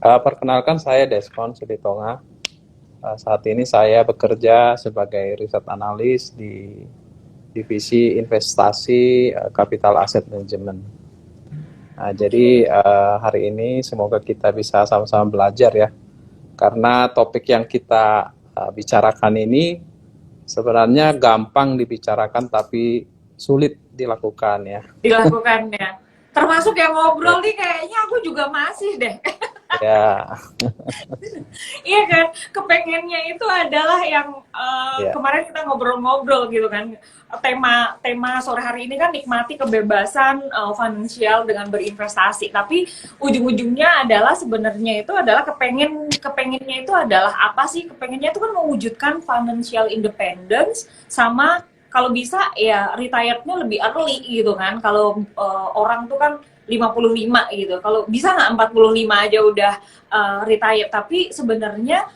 Perkenalkan saya Desmond Siditonga. Saat ini saya bekerja sebagai riset analis di divisi investasi capital asset management. Jadi hari ini semoga kita bisa sama-sama belajar ya, karena topik yang kita bicarakan ini sebenarnya gampang dibicarakan tapi sulit dilakukan ya. Dilakukannya. Termasuk yang Ya, ngobrol nih kayaknya aku juga masih deh. ya, Iya kan, kepengennya itu adalah yang ya. kemarin kita ngobrol-ngobrol gitu kan. Tema tema sore hari ini kan nikmati kebebasan finansial dengan berinvestasi. Tapi ujung-ujungnya adalah sebenarnya itu adalah kepengennya itu adalah apa sih? Kepengennya itu kan mewujudkan financial independence sama kalau bisa ya retirednya lebih early gitu kan. Kalau orang tuh kan 55 gitu. Kalau bisa nggak 45 aja udah retired, tapi sebenarnya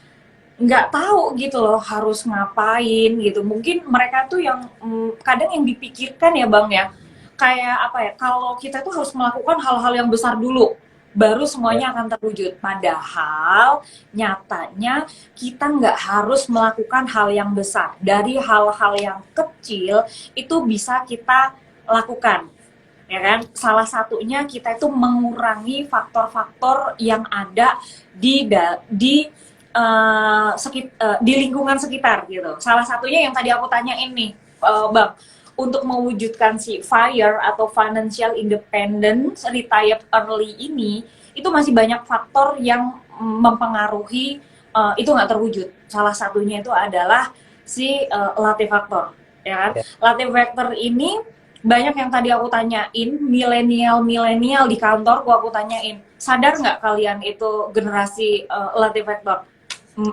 nggak tahu gitu loh harus ngapain gitu. Mungkin mereka tuh yang kadang yang dipikirkan ya Bang ya, kayak apa ya, kalau kita tuh harus melakukan hal-hal yang besar dulu baru Ya. semuanya akan terwujud. Padahal nyatanya kita nggak harus melakukan hal yang besar. Dari hal-hal yang kecil itu bisa kita lakukan, ya kan? Salah satunya kita itu mengurangi faktor-faktor yang ada di lingkungan sekitar gitu. Salah satunya yang tadi aku tanyain nih, Bang, untuk mewujudkan si FIRE atau financial independence retire early ini, itu masih banyak faktor yang mempengaruhi itu nggak terwujud. Salah satunya itu adalah si latte factor, ya kan? Ya. Latte factor ini banyak yang tadi aku tanyain, milenial di kantor aku tanyain, sadar nggak kalian itu generasi latte factor?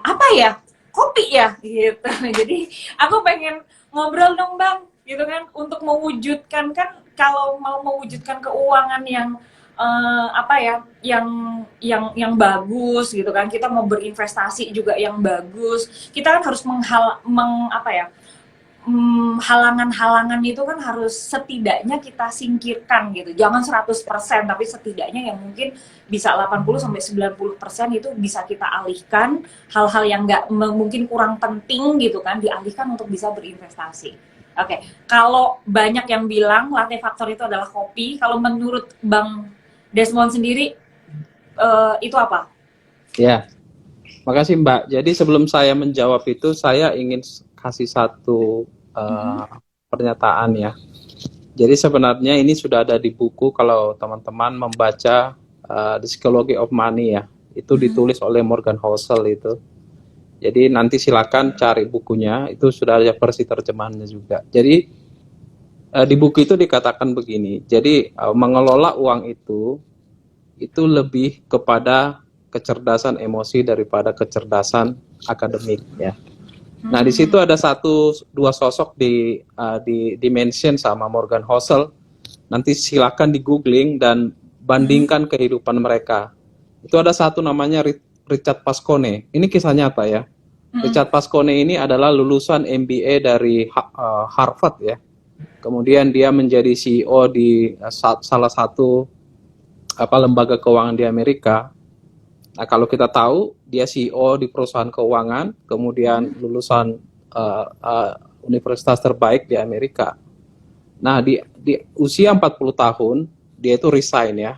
Apa ya, kopi ya gitu. Jadi aku pengen ngobrol dong Bang gitu kan, untuk mewujudkan, kan kalau mau mewujudkan keuangan yang apa ya, yang bagus gitu kan, kita mau berinvestasi juga yang bagus, kita kan harus apa ya, halangan-halangan itu kan harus setidaknya kita singkirkan gitu. Jangan 100%, tapi setidaknya yang mungkin bisa 80-90% itu bisa kita alihkan, hal-hal yang nggak mungkin kurang penting gitu kan, dialihkan untuk bisa berinvestasi. Oke, kalau banyak yang bilang latte factor itu adalah kopi, kalau menurut Bang Desmond sendiri itu apa? Ya. Makasih Mbak. Jadi sebelum saya menjawab itu, saya ingin kasih satu Mm-hmm. uh, pernyataan ya. Jadi sebenarnya ini sudah ada di buku kalau teman-teman membaca The Psychology of Money ya. Itu Mm-hmm. ditulis oleh Morgan Housel itu. Jadi nanti silakan cari bukunya, itu sudah ada versi terjemahannya juga. Jadi di buku itu dikatakan begini. Jadi mengelola uang itu lebih kepada kecerdasan emosi daripada kecerdasan akademik ya. Nah, di situ ada satu dua sosok di mention sama Morgan Housel. Nanti silakan di googling dan Mm-hmm. bandingkan kehidupan mereka. Itu ada satu namanya Richard Pascone. Ini kisah nyata ya. Mm-hmm. Richard Pascone ini adalah lulusan MBA dari Harvard ya. Kemudian dia menjadi CEO di salah satu lembaga keuangan di Amerika. Nah, kalau kita tahu dia CEO di perusahaan keuangan, kemudian lulusan uh, uh, universitas terbaik di Amerika. Nah, di usia 40 tahun dia itu resign ya,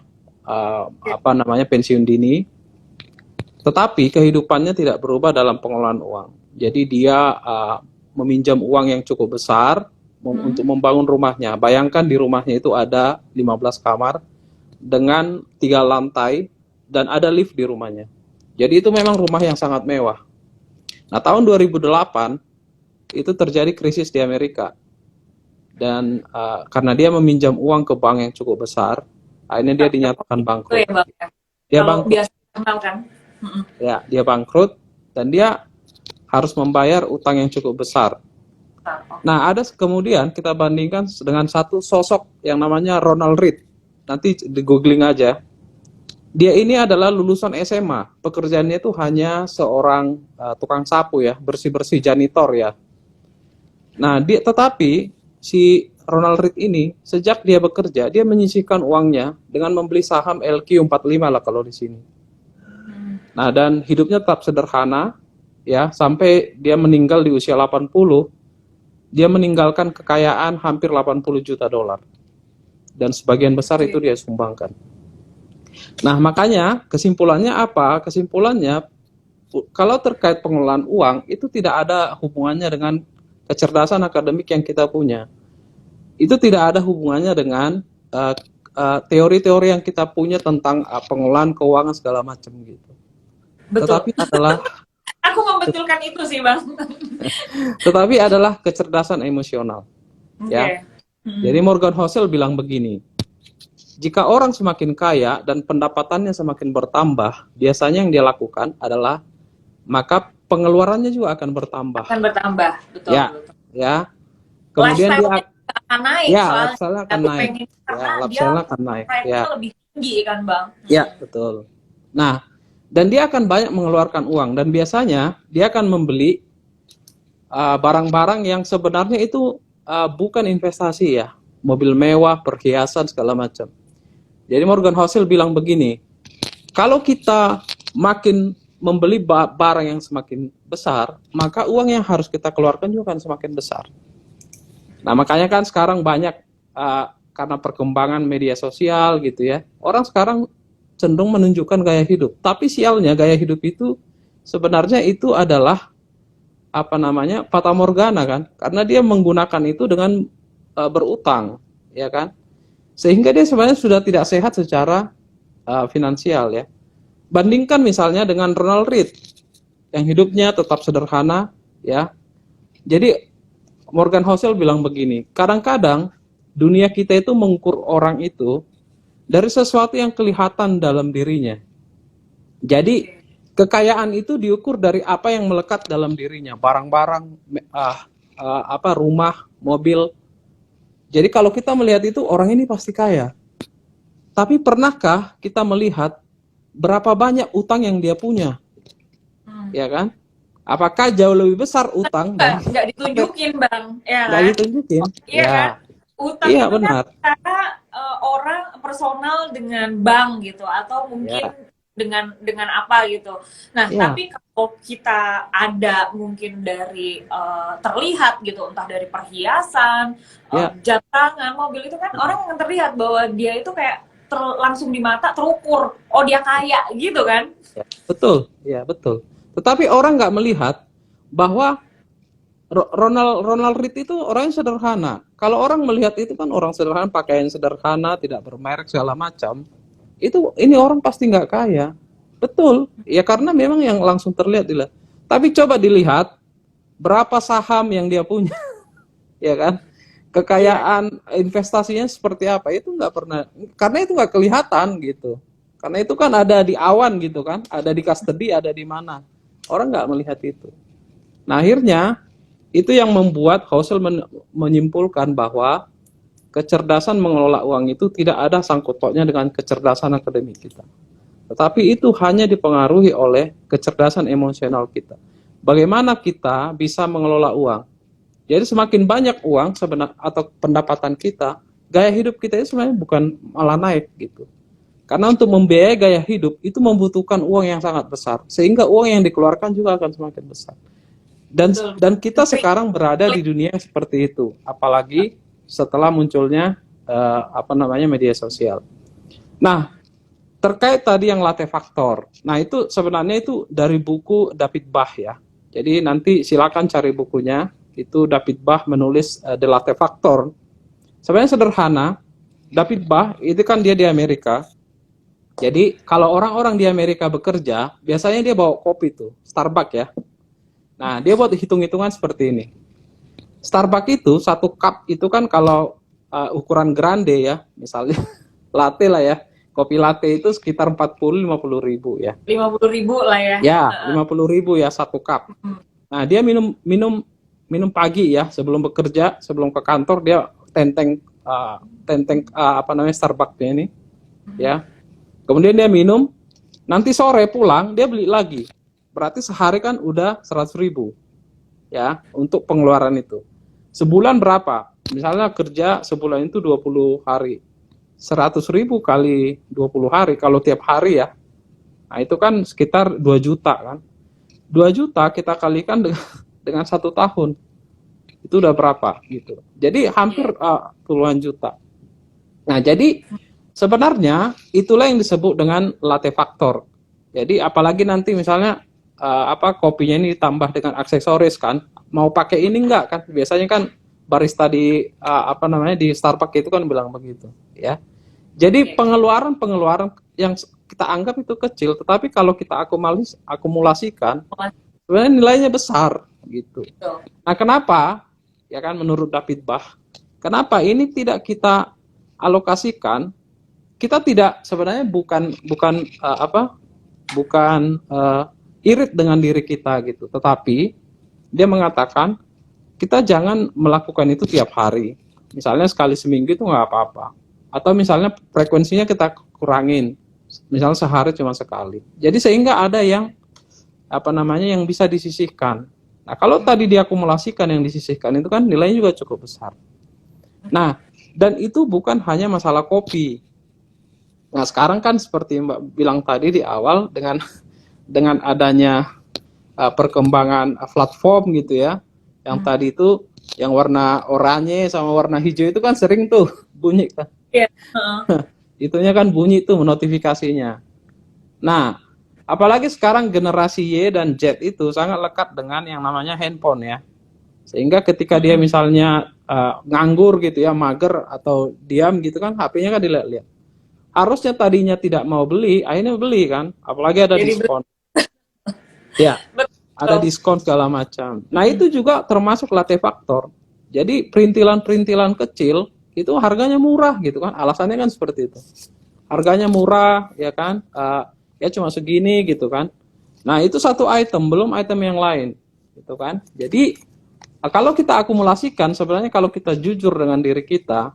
pensiun dini. Tetapi kehidupannya tidak berubah dalam pengelolaan uang. Jadi dia meminjam uang yang cukup besar untuk membangun rumahnya. Bayangkan di rumahnya itu ada 15 kamar dengan 3 lantai dan ada lift di rumahnya. Jadi itu memang rumah yang sangat mewah. Nah, tahun 2008 itu terjadi krisis di Amerika. Dan karena dia meminjam uang ke bank yang cukup besar, akhirnya dia dinyatakan Itu bangkrut. ya Bang ya. Dia Kalau bangkrut. biasa kenal kan. Mm-mm. Ya, dia bangkrut dan dia harus membayar utang yang cukup besar. Nah, ada kemudian kita bandingkan dengan satu sosok yang namanya Ronald Read. Nanti di googling aja. Dia ini adalah lulusan SMA. Pekerjaannya itu hanya seorang tukang sapu ya, bersih-bersih janitor ya. Nah, tetapi si Ronald Read ini sejak dia bekerja, dia menyisihkan uangnya dengan membeli saham LQ45 lah kalau di sini. Nah, dan hidupnya tetap sederhana, ya, sampai dia meninggal di usia 80, dia meninggalkan kekayaan hampir 80 juta dolar. Dan sebagian besar itu dia sumbangkan. Nah, makanya kesimpulannya apa? Kesimpulannya, kalau terkait pengelolaan uang, itu tidak ada hubungannya dengan kecerdasan akademik yang kita punya. Itu tidak ada hubungannya dengan teori-teori yang kita punya tentang pengelolaan keuangan segala macam gitu. Betul. Tetapi adalah aku membetulkan itu sih, Bang. Tetapi adalah kecerdasan emosional. Ya. Jadi Morgan Housel bilang begini, jika orang semakin kaya dan pendapatannya semakin bertambah, biasanya yang dia lakukan adalah maka pengeluarannya juga akan bertambah. Akan bertambah, betul. Ya, betul. ya. Kemudian dia akan naik, ya, lifestyle akan naik. Ya, lifestyle akan naik. Ya, lebih tinggi kan, Bang? Ya, betul. Nah, dan dia akan banyak mengeluarkan uang, dan biasanya dia akan membeli barang-barang yang sebenarnya itu bukan investasi ya, mobil mewah, perhiasan segala macam. Jadi Morgan Housel bilang begini, kalau kita makin membeli barang yang semakin besar, maka uang yang harus kita keluarkan juga akan semakin besar. Nah, makanya kan sekarang banyak karena perkembangan media sosial gitu ya, orang sekarang cenderung menunjukkan gaya hidup. Tapi sialnya gaya hidup itu sebenarnya itu adalah fata morgana kan, karena dia menggunakan itu dengan berutang, ya kan, sehingga dia sebenarnya sudah tidak sehat secara finansial ya. Bandingkan misalnya dengan Ronald Read yang hidupnya tetap sederhana ya. Jadi Morgan Housel bilang begini, kadang-kadang dunia kita itu mengukur orang itu dari sesuatu yang kelihatan dalam dirinya. Jadi kekayaan itu diukur dari apa yang melekat dalam dirinya, barang-barang, rumah, mobil. Jadi kalau kita melihat itu, orang ini pasti kaya. Tapi pernahkah kita melihat berapa banyak utang yang dia punya? Ya kan? Apakah jauh lebih besar utang? Nggak ditunjukin, Bang. Ya, nggak ditunjukin. Iya ya. kan? Utang iya, itu benar. kan karena orang personal dengan bank gitu, atau mungkin dengan apa gitu. Nah, tapi kalau kita ada mungkin dari terlihat gitu, entah dari perhiasan, jam tangan, mobil, itu kan orang yang terlihat bahwa dia itu kayak langsung di mata terukur, oh dia kaya gitu kan? Ya, betul, ya betul. Tetapi orang nggak melihat bahwa Ronald Read itu orang yang sederhana. Kalau orang melihat itu kan orang sederhana, pakaian sederhana, tidak bermerek segala macam. Ini orang pasti nggak kaya. Betul, ya karena memang yang langsung terlihat dilihat. Tapi coba dilihat berapa saham yang dia punya, ya kan? Kekayaan investasinya seperti apa, itu nggak pernah, karena itu nggak kelihatan gitu. Karena itu kan ada di awan gitu kan, ada di custody, ada di mana. Orang nggak melihat itu. Nah, akhirnya itu yang membuat Housel menyimpulkan bahwa kecerdasan mengelola uang itu tidak ada sangkut pautnya dengan kecerdasan akademik kita. Tetapi itu hanya dipengaruhi oleh kecerdasan emosional kita. Bagaimana kita bisa mengelola uang? Jadi semakin banyak uang atau pendapatan kita, gaya hidup kita itu sebenarnya bukan malah naik gitu. Karena untuk membiayai gaya hidup itu membutuhkan uang yang sangat besar, sehingga uang yang dikeluarkan juga akan semakin besar. Dan kita sekarang berada di dunia yang seperti itu, apalagi setelah munculnya media sosial. Nah, terkait tadi yang latte factor, nah itu sebenarnya itu dari buku David Bach ya. Jadi nanti silakan cari bukunya, itu David Bach menulis The Latte Factor. Sebenarnya sederhana, David Bach itu kan dia di Amerika. Jadi kalau orang-orang di Amerika bekerja, biasanya dia bawa kopi tuh, Starbucks ya. Nah, dia buat hitung-hitungan seperti ini. Starbucks itu, satu cup itu kan kalau ukuran grande ya, misalnya latte lah ya, kopi latte itu sekitar 40-50 ribu ya. 50 ribu lah ya. Ya, 50 ribu ya satu cup. Nah, dia minum pagi ya, sebelum bekerja, sebelum ke kantor, dia tenteng Starbucks-nya ini, ya. Kemudian dia minum, nanti sore pulang, dia beli lagi. Berarti sehari kan udah 100 ribu. Ya, untuk pengeluaran itu. Sebulan berapa? Misalnya kerja sebulan itu 20 hari. 100 ribu kali 20 hari, kalau tiap hari ya. Nah, itu kan sekitar 2 juta kan. 2 juta kita kalikan dengan 1 tahun. Itu udah berapa gitu. Jadi hampir puluhan juta. Nah, jadi sebenarnya itulah yang disebut dengan latte factor. Jadi apalagi nanti misalnya kopinya ini ditambah dengan aksesoris kan. Mau pakai ini enggak kan? Biasanya kan barista di di Starbucks itu kan bilang begitu, ya. Jadi pengeluaran yang kita anggap itu kecil, tetapi kalau kita akumulasikan sebenarnya nilainya besar gitu. Nah, kenapa? Ya kan, menurut David Bach, kenapa ini tidak kita alokasikan? Kita tidak, sebenarnya bukan irit dengan diri kita gitu, tetapi dia mengatakan kita jangan melakukan itu tiap hari. Misalnya sekali seminggu itu nggak apa-apa, atau misalnya frekuensinya kita kurangin, misalnya sehari cuma sekali. Jadi sehingga ada yang yang bisa disisihkan. Nah, kalau tadi diakumulasikan, yang disisihkan itu kan nilainya juga cukup besar. Nah, dan itu bukan hanya masalah kopi. Nah, sekarang kan seperti Mbak bilang tadi di awal, dengan adanya perkembangan platform gitu ya, yang tadi itu yang warna oranye sama warna hijau itu kan sering tuh bunyi kan. Iya. Itunya kan bunyi tuh notifikasinya. Nah, apalagi sekarang generasi Y dan Z itu sangat lekat dengan yang namanya handphone ya. Sehingga ketika dia misalnya nganggur gitu ya, mager atau diam gitu kan, HP-nya kan dilihat-lihat. Harusnya tadinya tidak mau beli, akhirnya beli kan. Apalagi ada diskon. Ya, ada diskon segala macam. Nah, itu juga termasuk latte factor. Jadi perintilan-perintilan kecil itu harganya murah gitu kan. Alasannya kan seperti itu. Harganya murah ya kan. Ya cuma segini gitu kan. Nah, itu satu item, belum item yang lain gitu kan. Jadi kalau kita akumulasikan, sebenarnya kalau kita jujur dengan diri kita,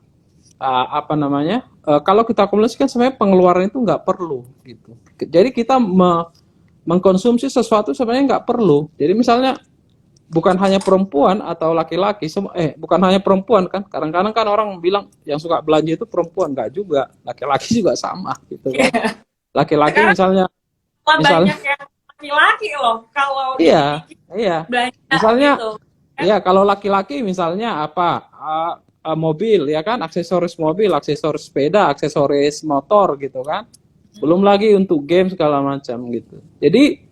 kalau kita akumulasikan sebenarnya pengeluaran itu nggak perlu gitu. Jadi kita mengkonsumsi sesuatu sebenarnya nggak perlu. Jadi misalnya bukan hanya perempuan atau laki-laki, bukan hanya perempuan kan. Kadang-kadang kan orang bilang yang suka belanja itu perempuan, nggak juga. Laki-laki juga sama gitu kan. Laki-laki misalnya banyak yang laki-laki loh kalau iya belanja misalnya gitu. Ya, kalau laki-laki misalnya mobil ya kan, aksesoris mobil, aksesoris sepeda, aksesoris motor gitu kan. Belum lagi untuk game segala macam gitu. Jadi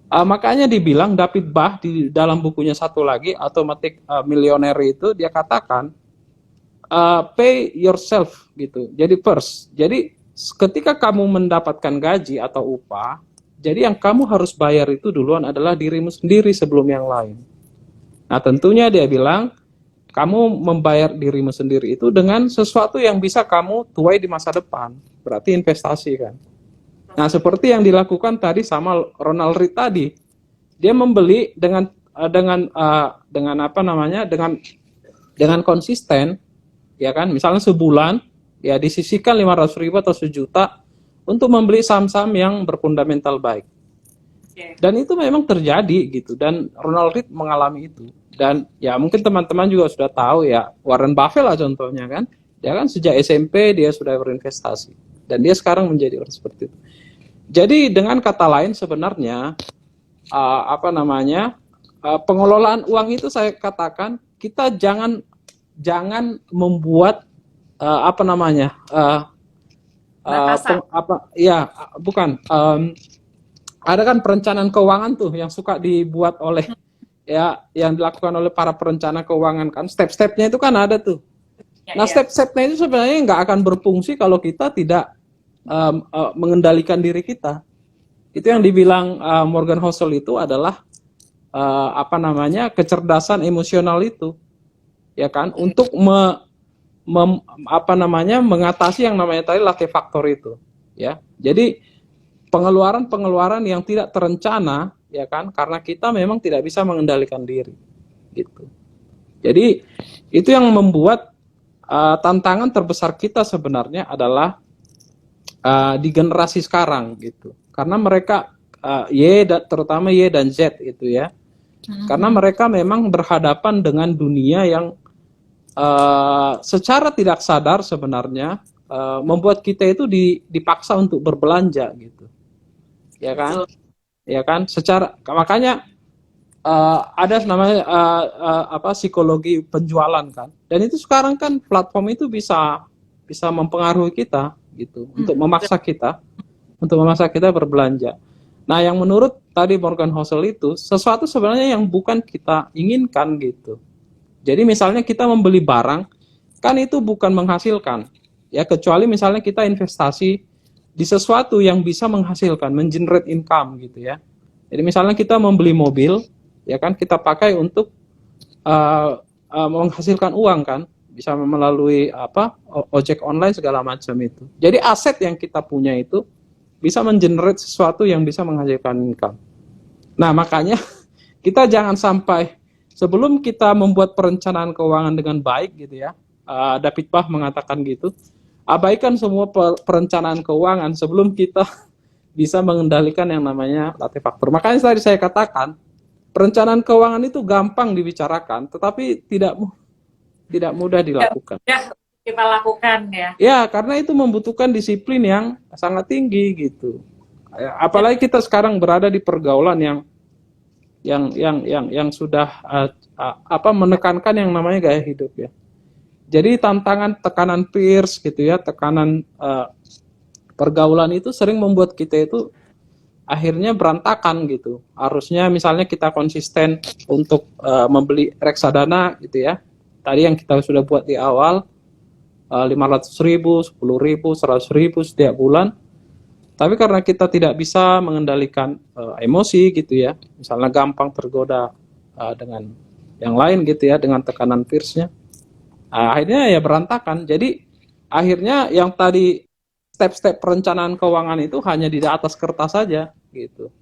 makanya dibilang David Bach di dalam bukunya satu lagi, Automatic Millionaire, itu dia katakan pay yourself gitu. Jadi first. Jadi ketika kamu mendapatkan gaji atau upah, jadi yang kamu harus bayar itu duluan adalah dirimu sendiri sebelum yang lain. Nah, tentunya dia bilang kamu membayar dirimu sendiri itu dengan sesuatu yang bisa kamu tuai di masa depan. Berarti investasi kan. Nah, seperti yang dilakukan tadi sama Ronald Read tadi. Dia membeli dengan konsisten ya kan. Misalnya sebulan ya disisihkan 500.000 atau 1 juta untuk membeli saham-saham yang berfundamental baik. Dan itu memang terjadi gitu, dan Ronald Read mengalami itu. Dan ya mungkin teman-teman juga sudah tahu ya, Warren Buffett lah contohnya kan. Dia kan sejak SMP dia sudah berinvestasi, dan dia sekarang menjadi orang seperti itu. Jadi dengan kata lain sebenarnya pengelolaan uang itu, saya katakan kita jangan membuat ada kan perencanaan keuangan tuh yang suka dibuat oleh yang dilakukan oleh para perencana keuangan kan, step-stepnya itu kan ada tuh. Nah, step-stepnya itu sebenarnya nggak akan berfungsi kalau kita tidak mengendalikan diri kita. Itu yang dibilang Morgan Housel itu adalah kecerdasan emosional itu, ya kan, untuk mengatasi yang namanya tadi latte factor itu, ya. Jadi pengeluaran yang tidak terencana, ya kan, karena kita memang tidak bisa mengendalikan diri, gitu. Jadi itu yang membuat tantangan terbesar kita sebenarnya adalah di generasi sekarang, gitu. Karena mereka terutama Y dan Z itu ya, karena mereka memang berhadapan dengan dunia yang secara tidak sadar sebenarnya membuat kita itu dipaksa untuk berbelanja gitu. ya kan? Ya kan? Secara makanya ada namanya psikologi penjualan kan. Dan itu sekarang kan platform itu bisa mempengaruhi kita gitu untuk memaksa kita berbelanja. Nah, yang menurut tadi Morgan Housel itu sesuatu sebenarnya yang bukan kita inginkan gitu. Jadi misalnya kita membeli barang kan itu bukan menghasilkan ya, kecuali misalnya kita investasi di sesuatu yang bisa menghasilkan, mengenerate income gitu ya. Jadi misalnya kita membeli mobil ya kan, kita pakai untuk menghasilkan uang kan, bisa melalui ojek online segala macam itu. Jadi aset yang kita punya itu bisa mengenerate sesuatu yang bisa menghasilkan income. Nah, makanya kita jangan sampai sebelum kita membuat perencanaan keuangan dengan baik gitu ya. David Bach mengatakan gitu. Abaikan semua perencanaan keuangan sebelum kita bisa mengendalikan yang namanya latih faktor. Makanya tadi saya katakan, perencanaan keuangan itu gampang dibicarakan, tetapi tidak mudah dilakukan. Ya, kita lakukan ya. Ya, karena itu membutuhkan disiplin yang sangat tinggi gitu. Apalagi kita sekarang berada di pergaulan yang sudah menekankan yang namanya gaya hidup ya. Jadi tekanan peers gitu ya, tekanan pergaulan itu sering membuat kita itu akhirnya berantakan gitu. Harusnya misalnya kita konsisten untuk membeli reksadana gitu ya. Tadi yang kita sudah buat di awal, 500.000, 10.000, 100.000 setiap bulan. Tapi karena kita tidak bisa mengendalikan emosi gitu ya, misalnya gampang tergoda dengan yang lain gitu ya, dengan tekanan peers-nya, akhirnya ya berantakan. Jadi akhirnya yang tadi step-step perencanaan keuangan itu hanya di atas kertas saja gitu.